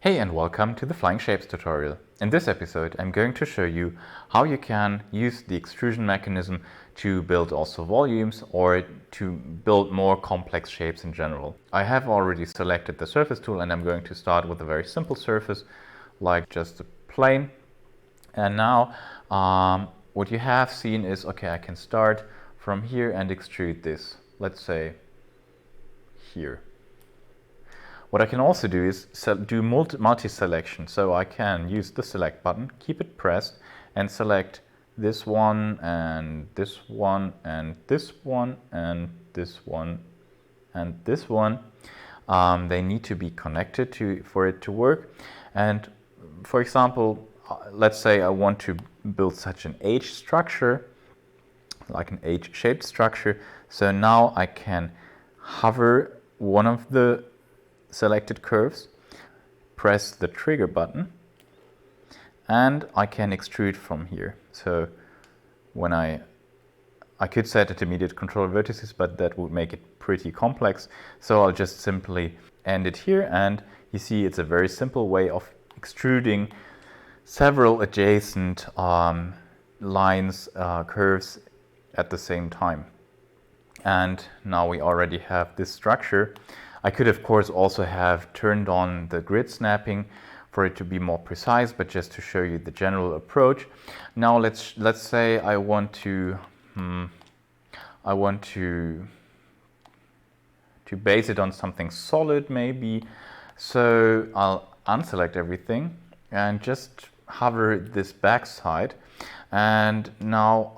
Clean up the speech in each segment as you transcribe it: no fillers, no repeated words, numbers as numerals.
Hey and welcome to the Flying Shapes tutorial. In this episode I'm going to show you how you can use the extrusion mechanism to build also volumes or to build more complex shapes in general. I have already selected the surface tool and I'm going to start with a very simple surface like just a plane. And now what you have seen is, okay, I can start from here and extrude this, let's say here. What I can also do is do multi-selection, so I can use the select button, keep it pressed, and select this one, and this one, and this one, and this one, and this one. They need to be connected for it to work. And for example, let's say I want to build such an H structure, like an H-shaped structure. So now I can hover one of the selected curves, press the trigger button, and I can extrude from here. So when I could set intermediate control vertices, but that would make it pretty complex. So I'll just simply end it here, and you see it's a very simple way of extruding several adjacent lines, curves at the same time. And now we already have this structure. I could of course also have turned on the grid snapping for it to be more precise, but just to show you the general approach. Now let's say I want to base it on something solid maybe. So I'll unselect everything and just hover this backside, and now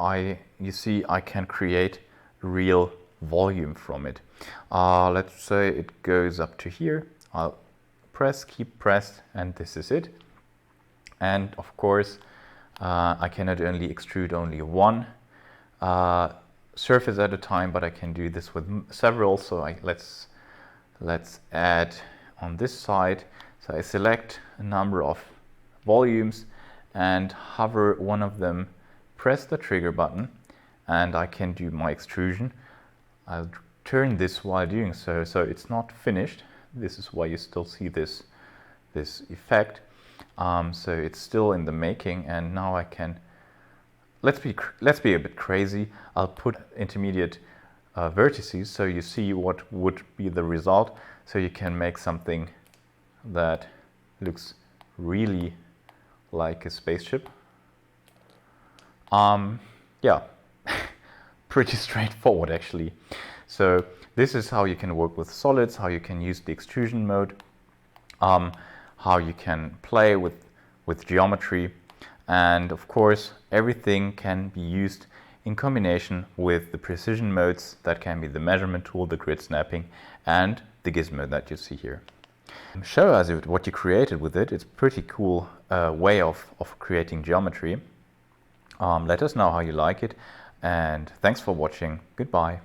you see I can create real volume from it. Let's say it goes up to here. I'll keep pressed, and this is it. And of course I cannot only extrude only one surface at a time, but I can do this with several. So let's add on this side. So I select a number of volumes and hover one of them, press the trigger button, and I can do my extrusion. I'll turn this while doing so it's not finished. This is why you still see this effect. So it's still in the making, and now I can, let's be a bit crazy. I'll put intermediate vertices so you see what would be the result, so you can make something that looks really like a spaceship. Yeah. Pretty straightforward actually. So this is how you can work with solids, how you can use the extrusion mode, how you can play with geometry, and of course everything can be used in combination with the precision modes. That can be the measurement tool, the grid snapping, and the gizmo that you see here. Show us what you created with it. It's a pretty cool way of creating geometry. Let us know how you like it. And thanks for watching. Goodbye.